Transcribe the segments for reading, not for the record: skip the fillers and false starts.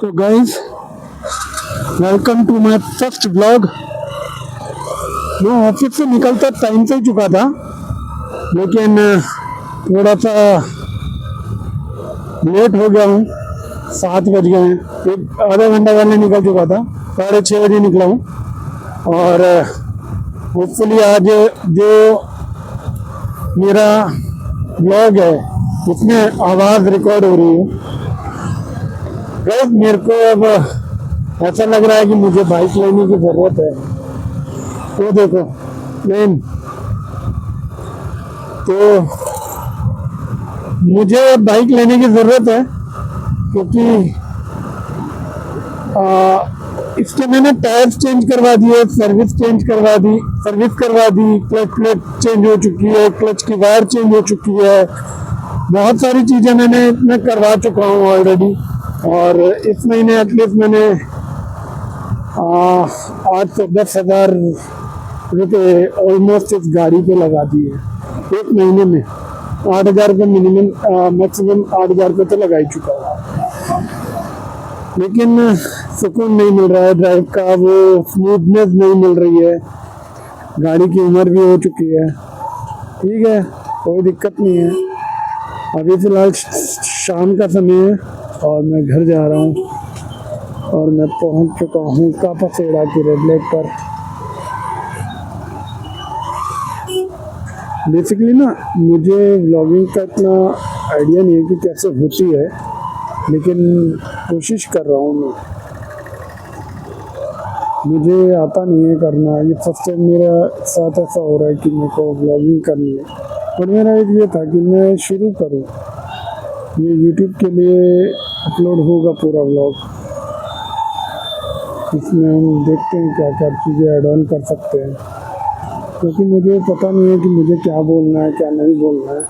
तो guys, welcome to my first blog. मैं office से निकलता टाइम से ही चुका था, लेकिन थोड़ा सा लेट हो गया हूँ। 7 बज गए हैं, एक आधा घंटा पहले निकल चुका था। 6:30 बजे निकला हूँ और होपफुली आज जो मेरा ब्लॉग है उसमें आवाज़ रिकॉर्ड हो रही है। गाइस, मेरे को अब ऐसा लग रहा है कि मुझे बाइक लेने की ज़रूरत है। तो देखो प्लेन, तो मुझे बाइक लेने की ज़रूरत है क्योंकि इसके मैंने टायर्स चेंज करवा दिए, सर्विस करवा दी, क्लच प्लेट चेंज हो चुकी है, क्लच की वायर चेंज हो चुकी है। बहुत सारी चीज़ें मैं करवा चुका हूँ ऑलरेडी। और इस महीने एटलीस्ट मैंने 8 से 10 हज़ार रुपये ऑलमोस्ट इस गाड़ी पे लगा दिए। एक महीने में 8 हज़ार रुपये मिनिमम, मैक्सिमम 8 हज़ार रुपये तो लगा ही चुका हूँ। लेकिन सुकून नहीं मिल रहा है, ड्राइव का वो स्मूथनेस नहीं मिल रही है। गाड़ी की उम्र भी हो चुकी है। ठीक है, कोई दिक्कत नहीं है। अभी फ़िलहाल शाम का समय है और मैं घर जा रहा हूँ और मैं पहुँच चुका हूँ कापासेड़ा की रेड लेक पर। बेसिकली ना, मुझे व्लॉगिंग का इतना आइडिया नहीं है कि कैसे होती है, लेकिन कोशिश कर रहा हूँ मैं। मुझे आता नहीं है करना। ये फर्स्ट टाइम मेरा साथ ऐसा हो रहा है कि मेरे को व्लॉगिंग करनी है। और मेरा एक ये था कि मैं शुरू करूँ, ये यूट्यूब के लिए अपलोड होगा पूरा व्लॉग। इसमें हम देखते हैं क्या क्या चीज़ें ऐड ऑन कर सकते हैं, क्योंकि मुझे पता नहीं है कि मुझे क्या बोलना है क्या नहीं बोलना है।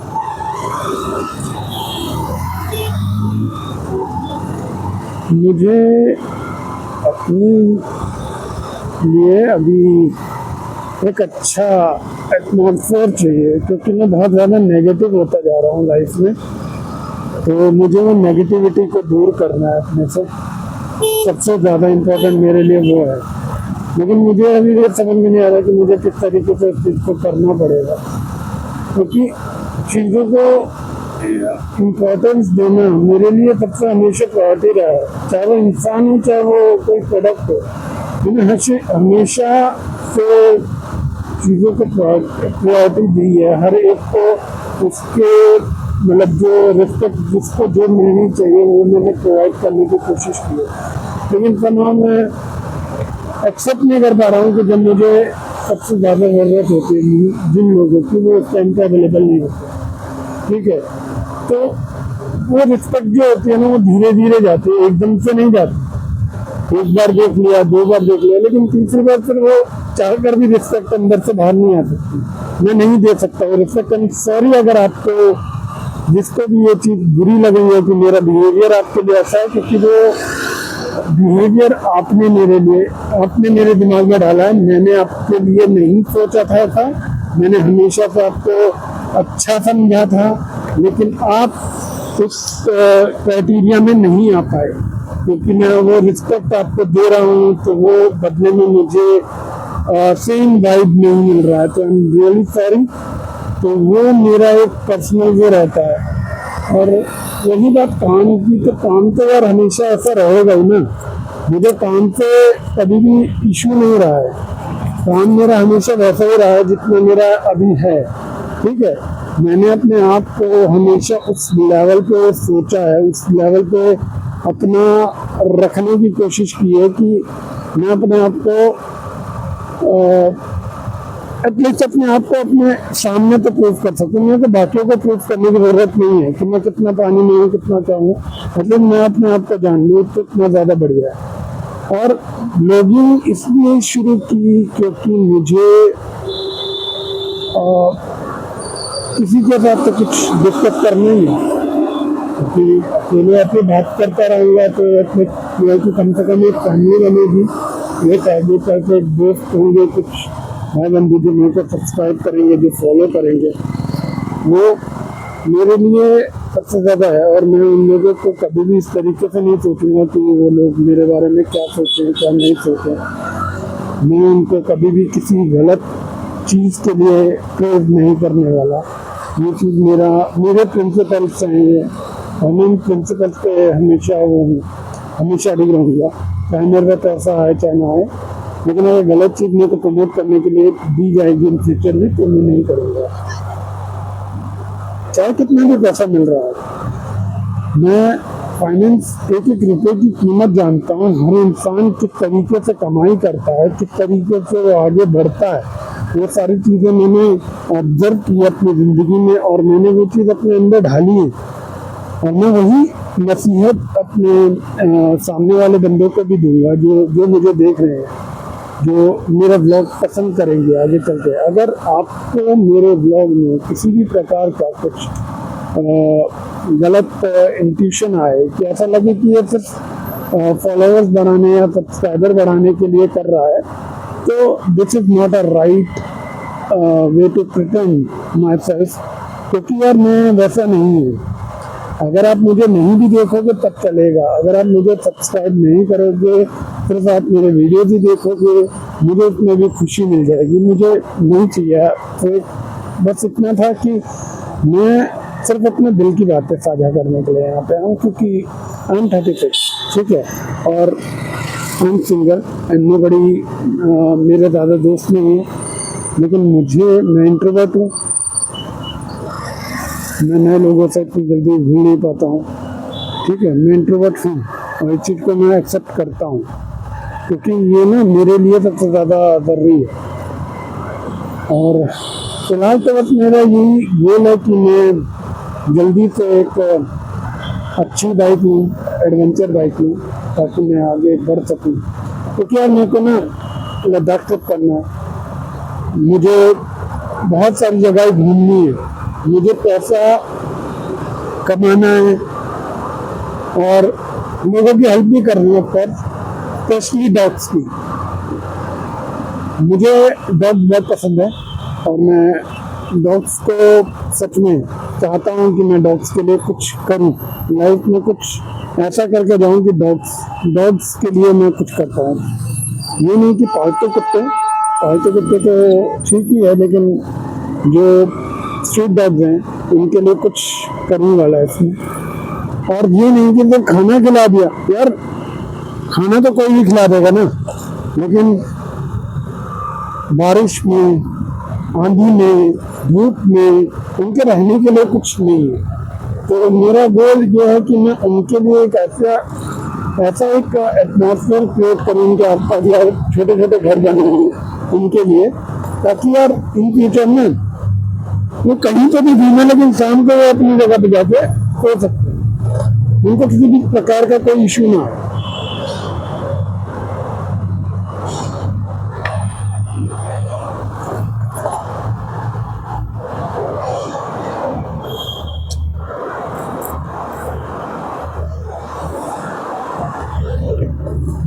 मुझे अपने लिए अभी एक अच्छा एटमॉस्फेयर चाहिए, क्योंकि मैं बहुत ज़्यादा नेगेटिव होता जा रहा हूँ लाइफ में। तो मुझे वो नेगेटिविटी को दूर करना है अपने से। सबसे ज़्यादा इम्पोर्टेंट मेरे लिए वो है। लेकिन मुझे अभी ये समझ में नहीं आ रहा कि मुझे किस तरीके से इस चीज़ को करना पड़ेगा, क्योंकि चीज़ों को इम्पोर्टेंस देना मेरे लिए सबसे हमेशा प्रायोरिटी रहा है। चाहे वो इंसान हो, चाहे वो कोई प्रोडक्ट हो, मैंने हमेशा से चीज़ों को प्रायोरिटी दी है। हर एक को उसके मतलब जो रिस्पेक्ट जिसको जो मिलनी चाहिए वो मैंने प्रोवाइड करने की कोशिश की है। लेकिन तमाम मैं एक्सेप्ट नहीं कर पा रहा हूँ कि जब मुझे सबसे ज़्यादा ज़रूरत होती है जिन लोगों की, वो उस टाइम पर अवेलेबल नहीं होते। ठीक है, तो वो रिस्पेक्ट जो होती है ना, वो धीरे धीरे जाती है, एकदम से नहीं जाती। एक बार देख लिया, 2 बार देख लिया, लेकिन तीसरी बार फिर वो चाह कर भी रिस्पेक्ट अंदर से बाहर नहीं आ सकती। मैं नहीं दे सकता वो रिस्पेक्ट। सॉरी अगर आपको जिसको भी ये चीज़ बुरी लग रही है कि मेरा बिहेवियर आपके लिए ऐसा है, क्योंकि वो बिहेवियर आपने मेरे दिमाग में डाला है। मैंने आपके लिए नहीं सोचा था ऐसा। मैंने हमेशा से आपको अच्छा समझा था, लेकिन आप उस क्राइटेरिया में नहीं आ पाए, क्योंकि मैं वो रिस्पेक्ट आपको दे रहा हूँ तो वो बदले में मुझे सेम वाइब नहीं मिल रहा है। तो आई एम रियली सॉरी। तो वो मेरा एक पर्सनल वो रहता है। और यही बात काम की, तो काम तो यार हमेशा ऐसा रहेगा ही ना। मुझे काम से कभी भी इशू नहीं रहा है। काम मेरा हमेशा वैसा ही रहा है जितना मेरा अभी है। ठीक है, मैंने अपने आप को हमेशा उस लेवल पे सोचा है, उस लेवल पे अपना रखने की कोशिश की है कि मैं अपने आप को एटलीस्ट अपने आप को अपने सामने तो प्रूव कर सकूँ। मैं तो बाकियों को प्रूव करने की ज़रूरत नहीं है कि मैं कितना पानी में हूँ, कितना क्या हूँ। मतलब मैं अपने आप को जान लूँ तो इतना ज़्यादा बढ़िया है। और ब्लॉगिंग इसलिए शुरू की क्योंकि मुझे किसी के साथ तो कुछ डिस्कस करना ही है, क्योंकि अकेले अपनी बात करता रहूँगा तो कम से कम एक फैमिली बनेगी, एक आगे चल के दोस्त होंगे, कुछ भाई बंधु जो मेरे को सब्सक्राइब करेंगे, जो फॉलो करेंगे, वो मेरे लिए सबसे ज़्यादा है। और मैं उन लोगों को कभी भी इस तरीके से नहीं सोचूंगा कि वो लोग मेरे बारे में क्या सोचें क्या नहीं सोचें। मैं उनको कभी भी किसी गलत चीज़ के लिए प्रेज नहीं करने वाला। ये चीज़ मेरे प्रिंसिपल्स हैं ये, और मैं इन प्रिंसिपल्स पे हमेशा वो हूँ, हमेशा अड़ी रहूँगा, चाहे मेरे पास पैसा आए चाहे ना आए। लेकिन अगर गलत चीज़ मेरे को प्रमोट करने के लिए दी जाएगी इन फ्यूचर में तो मैं नहीं करूँगा, चाहे कितना भी पैसा मिल रहा है। मैं फाइनेंस एक एक रुपए की कीमत जानता हूँ। हर इंसान किस तरीके से कमाई करता है, किस तरीके से वो आगे बढ़ता है, वो सारी चीज़ें मैंने ऑब्जर्व की अपनी ज़िंदगी में, और मैंने वो चीज़ अपने अंदर ढाली है। और मैं वही नसीहत अपने सामने वाले बंदों को भी दूंगा जो जो मुझे देख रहे हैं, जो मेरा ब्लॉग पसंद करेंगे आगे चल के। अगर आपको मेरे ब्लॉग में किसी भी प्रकार का कुछ गलत इंट्यूशन आए, कि ऐसा लगे कि ये सिर्फ फॉलोअर्स बढ़ाने या सब्सक्राइबर बढ़ाने के लिए कर रहा है, तो this is not a right way to pretend my self, क्योंकि यार मैं वैसा नहीं हूँ। अगर आप मुझे नहीं भी देखोगे तब चलेगा, अगर आप मुझे सब्सक्राइब नहीं करोगे, सिर्फ आप मेरे वीडियोज ही देखोगे, मुझे उसमें भी खुशी मिल जाएगी। मुझे नहीं चाहिए, तो बस इतना था कि मैं सिर्फ अपने दिल की बातें साझा करने के लिए यहाँ पे हूँ, क्योंकि आई एम 36, ठीक है, और I am single and nobody, मेरे ज़्यादा दोस्त नहीं हैं। लेकिन मैं इंट्रोवर्ट हूँ, मैं नए लोगों से इतनी जल्दी घुल नहीं पाता हूँ, ठीक है, मैं इंट्रोवर्ट हूँ, और इस चीज़ को मैं एक्सेप्ट करता हूँ, क्योंकि ये ना मेरे लिए सबसे ज़्यादा ज़रूरी है। और फिलहाल तो बस मेरा यही गोल है कि मैं जल्दी से एक अच्छी बाइक लूँ, एडवेंचर बाइक लूँ, ताकि मैं आगे बढ़ सकूँ। क्योंकि यार मेरे को ना लद्दाख ट्रिप करना है, मुझे बहुत सारी जगह घूमनी है, मुझे पैसा कमाना है, और लोगों की हेल्प भी करनी है, पर स्पेशली डॉग्स की। मुझे डॉग बहुत पसंद है, और मैं डॉग्स को सच में चाहता हूँ कि मैं डॉग्स के लिए कुछ करूँ, लाइफ में कुछ ऐसा करके जाऊँ कि डॉग्स के लिए मैं कुछ कर पाऊँ। ये नहीं कि पालतू कुत्ते तो ठीक ही है, लेकिन जो स्ट्रीट डॉग्स हैं उनके लिए कुछ करूँगा लाइफ में। और ये नहीं कि तो खाना खिला दिया, यार खाना तो कोई भी खिला देगा ना, लेकिन बारिश में, आंधी में, धूप में उनके रहने के लिए कुछ नहीं है। तो मेरा गोल ये है कि मैं उनके लिए एक ऐसा एक एटमॉस्फेयर क्रिएट करूँ उनके आसपास, यार छोटे छोटे घर बनाऊँ उनके लिए, ताकि यार इन फ्यूचर में वो कहीं तो भी घूमे, लेकिन शाम को वो अपनी जगह पे जाके सो सकते हैं, उनको किसी भी प्रकार का कोई इशू ना हो।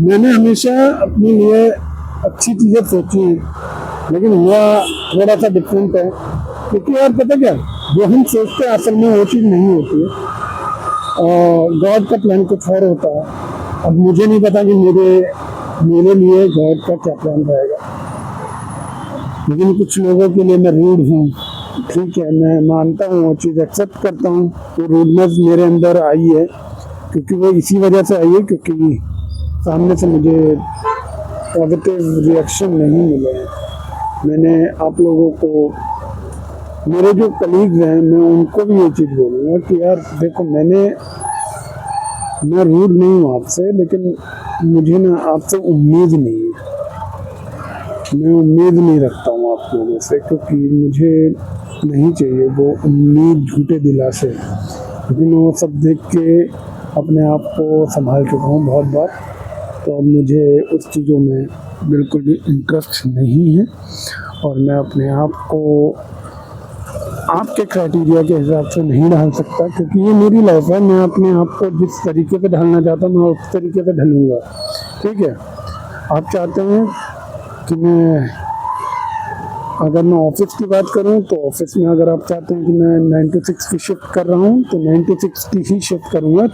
मैंने हमेशा अपने लिए अच्छी चीज़ें सोची हैं, लेकिन हुआ थोड़ा सा डिफरेंट है। क्योंकि यार पता क्या, जो हम सोचते हैं असल में वो चीज़ नहीं होती है, और गॉड का प्लान कुछ और होता है। अब मुझे नहीं पता कि मेरे लिए गॉड का क्या प्लान रहेगा, लेकिन कुछ लोगों के लिए मैं रूड हूँ, ठीक है, मैं मानता हूँ, वो चीज़ एक्सेप्ट करता हूँ। वो रूडनेस मेरे अंदर आई है, क्योंकि वो इसी वजह से आई है क्योंकि सामने से मुझे पॉजिटिव रिएक्शन नहीं मिले हैं। मैंने आप लोगों को, मेरे जो कलीग्स हैं, मैं उनको भी ये चीज़ बोलूँगा कि यार देखो, मैं रूड नहीं हूँ आपसे, लेकिन मुझे ना आपसे उम्मीद नहीं है, मैं उम्मीद नहीं रखता हूँ आप लोगों से, क्योंकि मुझे नहीं चाहिए वो उम्मीद झूठे दिलासे। लेकिन वो सब देख के अपने आप को संभाल चुका हूँ बहुत बार, तो अब मुझे उस चीज़ों में बिल्कुल भी इंटरेस्ट नहीं है, और मैं अपने आप को आपके क्राइटेरिया के हिसाब से नहीं ढाल सकता, क्योंकि ये मेरी लाइफ है। मैं अपने आप को जिस तरीके से ढालना चाहता हूँ मैं उस तरीके से ढलूँगा, ठीक है। आप चाहते हैं कि मैं अगर मैं ऑफिस की बात करूं तो ऑफिस में अगर आप चाहते हैं कि मैं 9 to 6 की शिफ्ट कर रहा हूं तो 9 to 6 की ही शिफ्ट करूंगा।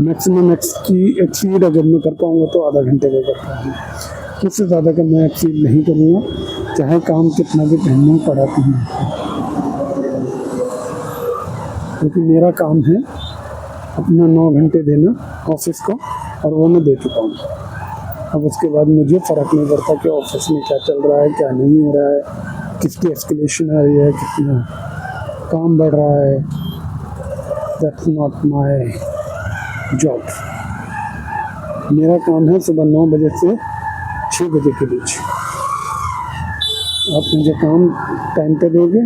मैक्सिमम एक्सीड अगर मैं कर पाऊंगा तो आधा घंटे का कर पाऊंगा, उससे ज़्यादा का मैं एक्सीड नहीं करूँगा, चाहे काम कितना भी पेंडिंग पड़ा क्यों नहीं, क्योंकि मेरा काम है अपना 9 घंटे देना ऑफिस को और वो मैं दे चुका हूँ। अब उसके बाद मुझे फ़र्क नहीं पड़ता कि ऑफिस में क्या चल रहा है क्या नहीं हो रहा है, किसकी एस्केलेशन आ रही है, कितना काम बढ़ रहा है। That's not my job. मेरा काम है सुबह 9 बजे से 6 बजे के बीच। आप मुझे काम टाइम पे दोगे,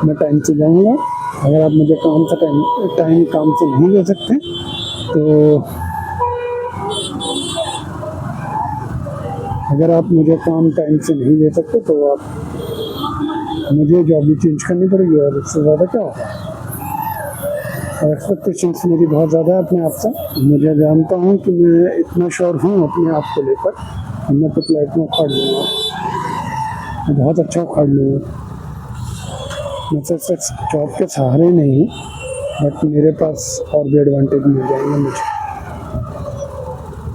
मैं टाइम से जाऊँगा। अगर आप मुझे काम से नहीं दे सकते तो अगर आप मुझे काम टाइम से नहीं दे सकते तो आप मुझे जॉब भी चेंज करनी पड़ेगी, और इससे ज़्यादा क्या होगा। और एक्सपेक्टेशंस मेरी बहुत ज़्यादा है अपने आप से। मुझे जानता हूँ कि मैं इतना श्योर हूँ अपने आप को लेकर, मैं तो फ्लाइट में उखाड़ लूँगा, मैं बहुत अच्छा उखाड़ लूँगा। मैं सिर्फ जॉब के सहारे नहीं, बट मेरे पास और भी एडवांटेज मिल जाएंगे मुझे।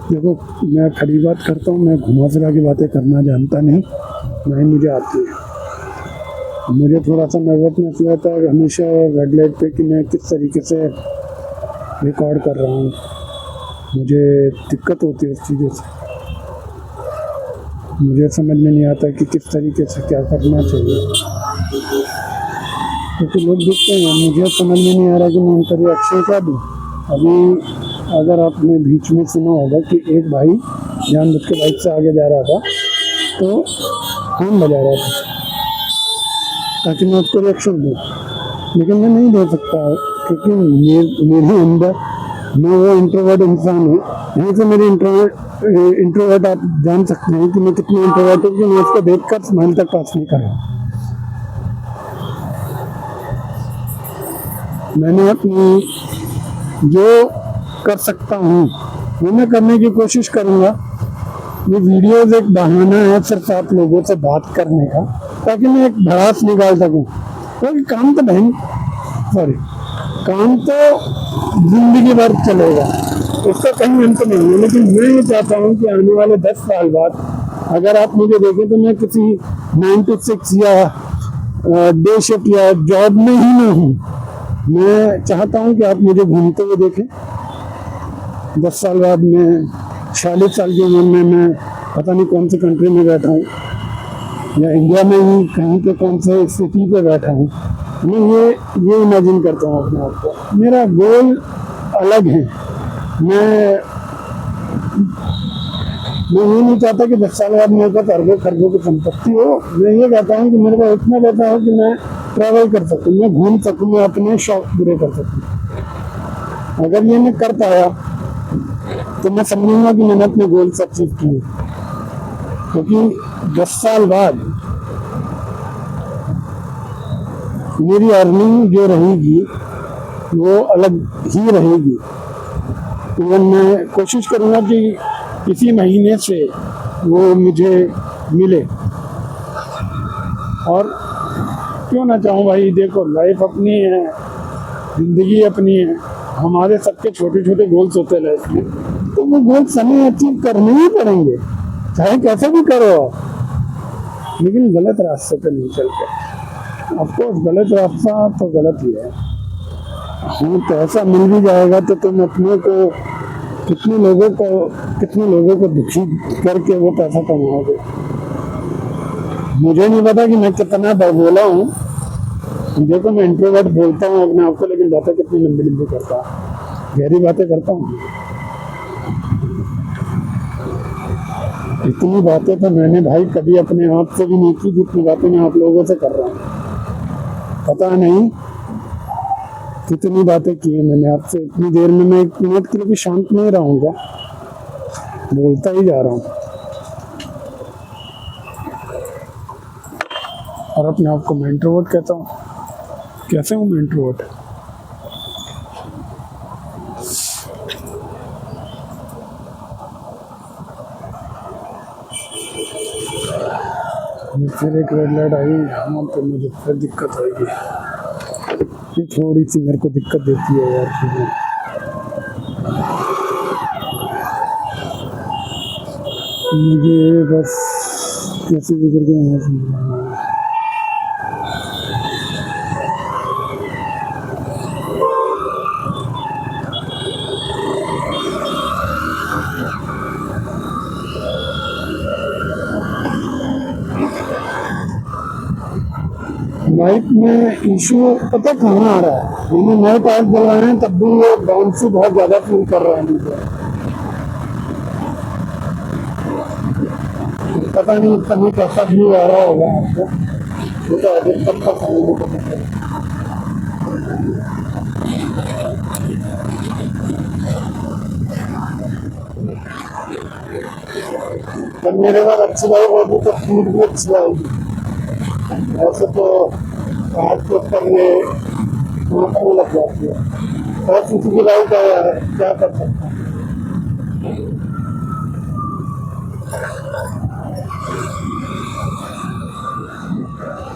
देखो, मैं खड़ी बात करता हूँ, मैं घुमा फिरा की बातें करना जानता नहीं, ना ही मुझे आती है। मुझे थोड़ा सा नर्वसनेस रहता है हमेशा रेड लाइट पे कि मैं किस तरीके से रिकॉर्ड कर रहा हूँ, मुझे दिक्कत होती है उस चीज़ों से। मुझे समझ में नहीं आता कि किस तरीके से क्या करना चाहिए, क्योंकि लोग दिखते हैं, मुझे समझ में नहीं आ रहा कि मैं उनका रिएक्शन क्या दूँ। अभी अगर आपने बीच में सुना होगा कि एक भाई जानबूझ के बाइक से आगे जा रहा था तो हॉर्न बजा रहा था ताकि मैं उसको रिएक्शन दूँ, लेकिन मैं नहीं दे सकता क्योंकि मेरे अंदर मैं वो इंट्रोवर्ट इंसान हूँ। यहीं से मेरे इंट्रोवर्ट आप जान सकते हैं कि मैं कितने इंट्रोवर्ट हूँ कि मैं उसको देख कर स्माइल तक पास नहीं कर रहा। मैंने अपनी जो कर सकता हूँ वो मैं करने की कोशिश करूँगा। ये वीडियोस एक बहाना है सिर्फ आप लोगों से बात करने का, ताकि मैं एक भड़ास निकाल सकूँ, क्योंकि काम तो जिंदगी भर चलेगा, उसका कहीं अंत नहीं है। लेकिन मैं ये चाहता हूँ कि आने वाले 10 साल बाद अगर आप मुझे देखें तो मैं किसी 9 to 6 या डे शिफ्ट या जॉब में ही ना हूँ। मैं चाहता हूँ कि आप मुझे घूमते हुए देखें। 10 साल बाद मैं 46 साल की उम्र में मैं पता नहीं कौन सी कंट्री में बैठा हूँ, या इंडिया में ही कहीं पे कौन से सिटी पे बैठा हूँ। मैं ये इमेजिन करता हूँ अपने आप को। मेरा गोल अलग है। मैं ये नहीं चाहता कि 10 साल बाद मेरे पास अरबों खरबों की संपत्ति हो। मैं ये कहता हूँ कि मेरे पास इतना पैसा हो कि मैं ट्रैवल कर सकूँ, मैं घूम सकूँ, मैं अपने शौक पूरे कर सकूँ। अगर ये मैं कर पाया तो मैं समझूंगा कि मैंने अपने गोल से अचीव किए, क्योंकि 10 साल बाद मेरी अर्निंग जो रहेगी वो अलग ही रहेगी। तो मैं कोशिश करूँगा कि इसी महीने से वो मुझे मिले। और क्यों ना चाहूँ भाई, देखो लाइफ अपनी है, ज़िंदगी अपनी है, हमारे सबके छोटे छोटे गोल्स होते हैं लाइफ में, तो वो गोल्स हमें अचीव करने ही पड़ेंगे, चाहे कैसे भी करो, लेकिन गलत रास्ते पे नहीं चलते। ऑफकोर्स गलत रास्ता तो गलत ही है। हाँ, पैसा मिल भी जाएगा तो तुम अपने को कितने लोगों को दुखी करके वो पैसा कमाओगे। मुझे नहीं पता कि मैं कितना बोला हूँ। देखो, मैं इंट्रोवर्ट बोलता हूँ अपने आप को, लेकिन बातें कितनी लंबी लंबी करता हूँ, गहरी बातें करता हूँ। इतनी बातें तो मैंने भाई कभी अपने आप से भी नहीं की जितनी बातें मैं आप लोगों से कर रहा हूँ। पता नहीं कितनी बातें की है मैंने आपसे। इतनी देर में मैं 1 मिनट के लिए भी शांत नहीं रहूँगा, बोलता ही जा रहा हूँ। और अपने आप को मैं इंट्रोवर्ट कहता हूँ। कैसे हूँ मैं इंट्रोवर्ट? फिर एक रेड लाइट आई, यहाँ पे मुझे फिर दिक्कत आएगी। ये थोड़ी सी मेरे को दिक्कत देती है यार चीज़ें। मुझे बस कैसे भी करके यहाँ से निकलना है। बाइक में इशू पता कहाँ आ रहा है, मैंने नए टायर डलवाए हैं तब भी ये बाउंसी बहुत ज़्यादा फील कर रहा है मुझे। पता नहीं कभी कैसा व्यू आ रहा होगा आपको, वो तो एडिट तब तक समझने को पता है। जब मेरे पास अच्छी बाइक होगी तो स्पीड भी अच्छी आएगी। ऐसे तो कार के ऊपर ये आँखों लग जाती है। और किसी की बाइक है यार, क्या कर सकते हैं।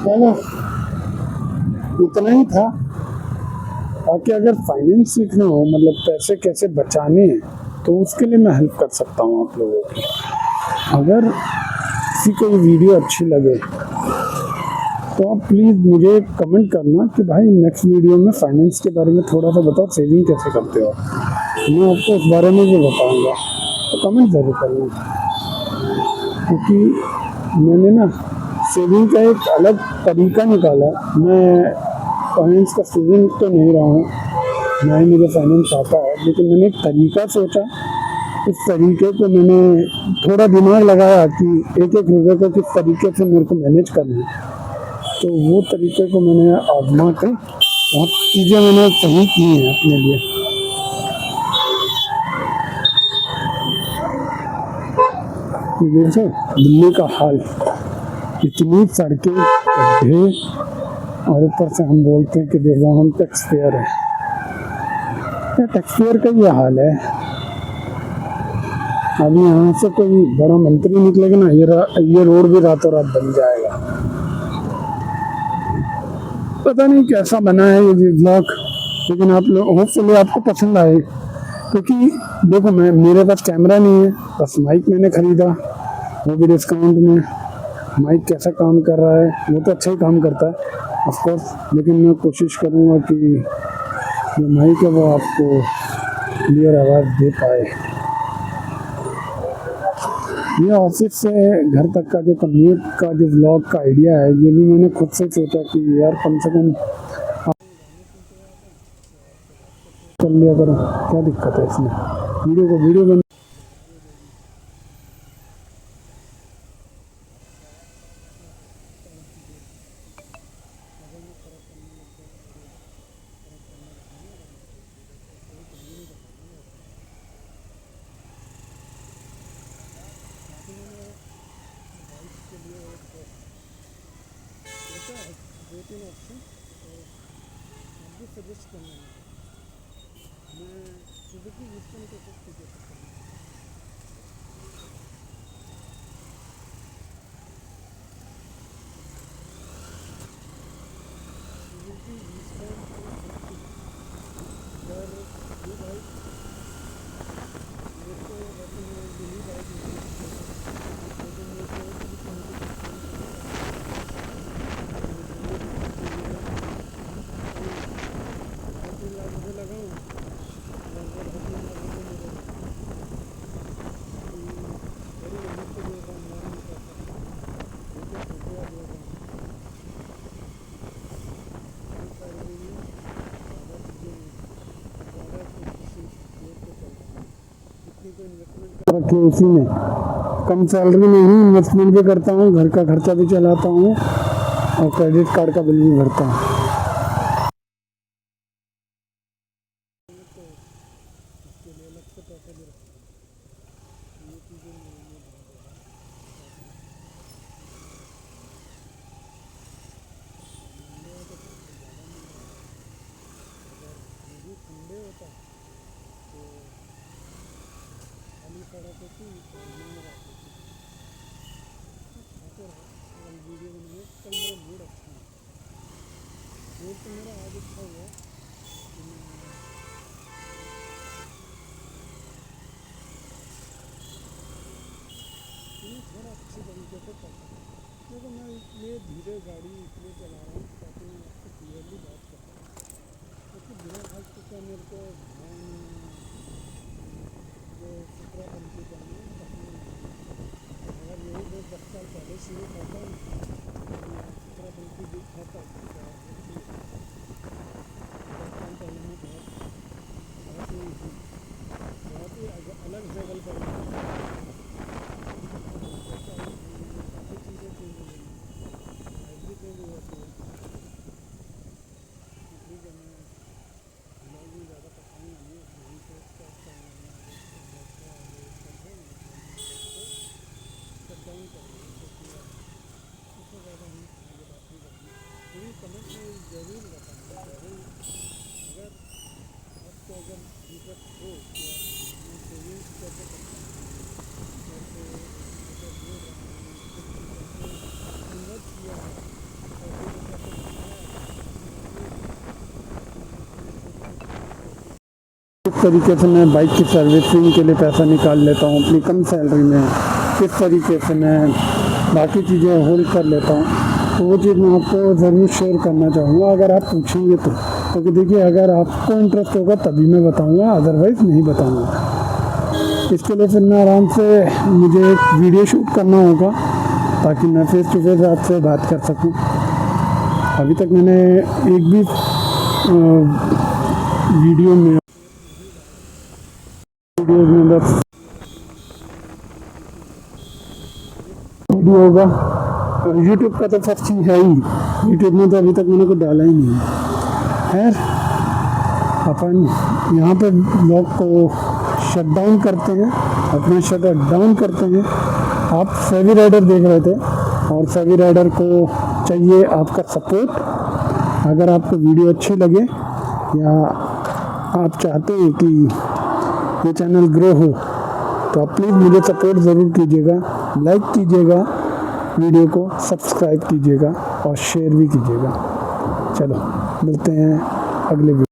चलो इतना ही था। बाकी अगर फाइनेंस सीखना हो, मतलब पैसे कैसे बचाने हैं, तो उसके लिए मैं हेल्प कर सकता हूँ आप लोगों की। अगर किसी को ये वीडियो अच्छी लगे तो आप प्लीज़ मुझे कमेंट करना कि भाई नेक्स्ट वीडियो में फाइनेंस के बारे में थोड़ा सा बताओ, सेविंग कैसे करते हो। मैं आपको उस बारे में भी बताऊँगा, तो कमेंट ज़रूर करना। क्योंकि मैंने ना सेविंग का एक अलग तरीका निकाला। मैं फाइनेंस का स्टूडेंट तो नहीं रहा हूँ, ना ही मुझे फाइनेंस आता है, लेकिन मैंने एक तरीका सोचा। उस तरीके को मैंने थोड़ा दिमाग लगाया कि एक एक रुपये को किस तरीके से मेरे को मैनेज करना है, तो वो तरीके को मैंने आजमा कर बहुत चीज़ें मैंने सही की हैं अपने लिए। देखो दिल्ली का हाल, इतनी सड़कें, गड्ढे, और ऊपर से हम बोलते हैं कि देखो हम टैक्स पेयर हैं। टैक्स पेयर का ये हाल है। अभी यहाँ से कोई बड़ा मंत्री निकलेगा ना, ये रोड भी रातों रात बन जाएगा। पता नहीं कैसा बना है ये ब्लॉग, लेकिन आप लोग होपफुली आपको पसंद आए। क्योंकि देखो मेरे पास कैमरा नहीं है, बस माइक मैंने खरीदा, वो भी डिस्काउंट में। माइक कैसा काम कर रहा है, वो तो अच्छा ही काम करता है ऑफ कोर्स, लेकिन मैं कोशिश करूँगा कि जो माइक है वो आपको क्लियर आवाज़ दे पाए। ये ऑफिस से घर तक का जो कम्यूट का जो व्लॉग का आइडिया है, ये भी मैंने खुद से सोचा कि यार कम से कम कर लिया करो, क्या दिक्कत है इसमें। वीडियो बन दो तीन ऑप्शन आप भी सजेस्ट करना, मैं सुजुकी विस्टन को कुछ सजेस्ट करूँगा। सुजुकी विस्टन अगर ये बाइक मेरे को वैसे मैं दिल्ली बाइक नहीं, लेकिन मेरे को भी कहीं भी मुझे लगा लगभग 2-3 लाख रुपये मेरे बड़ी मेहनत से दे रहा हूँ, मैं नहीं कर सकता, वो तो रुपया दे रहा हूँ। ज़्यादा चीज़ें ज़्यादा कोशिश जोड़ के चल रहा हूँ, इतनी तो इन्वेस्टमेंट कर रखी है उसी में। कम सैलरी में ही इन्वेस्टमेंट भी करता हूँ, घर का खर्चा भी चलाता हूँ और क्रेडिट कार्ड का बिल भी भरता हूँ। इसके लिए अलग से पैसे भी रखता हूँ, ये चीज़ें मैं ठंडे होता तो खाली सड़क होती तो नहीं रहती थी। वीडियो बनाए। कल मेरा मूड अच्छा है, मूड तो मेरा आज अच्छा हुआ कि मैं थोड़ा अच्छे तरीके से कर सकूँ। देखो मैं इसलिए धीरे गाड़ी इसलिए चला रहा हूँ ताकि मैं आपसे क्लियरली बात कर पाऊँ, क्योंकि बिना आज तक का मेरे को ध्यान जो 17 पंथी करना है पसंद नहीं है। अगर यही मैं 10 साल पहले शुरू करता हूँ तो मैं 17 पंथी भी खाता तो क्या होती है। 10 साल पहले मैं बहुत ही अलग लेवल पर काफ़ी चीज़ें चेंज हो गई हैं, लाइफ भी चेंज हो जाती है। ठीक है, मैं ब्लॉग में ज़्यादा पकाऊँगा नहीं, यहीं पे स्टॉप करूँगा। मैं आगे ब्लॉग को आगे करते हैं शट डाउन करेंगे, क्योंकि अब उससे ज़्यादा हम आगे बात नहीं करेंगे। लेकिन कमेंट में ज़रूर बताना, ज़रूर अगर आपको अगर इंटरेस्ट हो कि आप मैं सेविंग्स कैसे करता हूँ, कैसे कैसे जोड़ रहा हूँ, खुद को कैसे इन्वेस्ट किया है, पैसे को कैसे कमाया है, अपने छोटे छोटे बिजनेस को किस तरीके से मैं बाइक की सर्विसिंग के लिए पैसा निकाल लेता हूँ अपनी कम सैलरी में, किस तरीके से मैं बाकी चीज़ें होल्ड कर लेता हूँ, तो वो चीज़ मैं आपको ज़रूर शेयर करना चाहूँगा अगर आप पूछेंगे तो। क्योंकि देखिए अगर आपको इंटरेस्ट होगा तभी मैं बताऊँगा, अदरवाइज़ नहीं बताऊँगा। इसके लिए फिर मैं आराम से मुझे एक वीडियो शूट करना होगा ताकि मैं फेस टू फेस आपसे बात कर सकूँ। अभी तक मैंने एक भी वीडियो में बस वीडियो होगा। यूट्यूब का तो सर्चिंग है ही, यूट्यूब में तो अभी तक मैंने कुछ डाला ही नहीं है। खैर अपन यहाँ पे ब्लॉग को शट डाउन करते हैं, अपना शटर डाउन करते हैं। आप सेवी राइडर देख रहे थे और सेवी राइडर को चाहिए आपका सपोर्ट। अगर आपको वीडियो अच्छी लगे या आप चाहते हैं कि ये चैनल ग्रो हो तो आप प्लीज़ मुझे सपोर्ट ज़रूर कीजिएगा, लाइक कीजिएगा, वीडियो को सब्सक्राइब कीजिएगा और शेयर भी कीजिएगा। चलो मिलते हैं अगले वीडियो।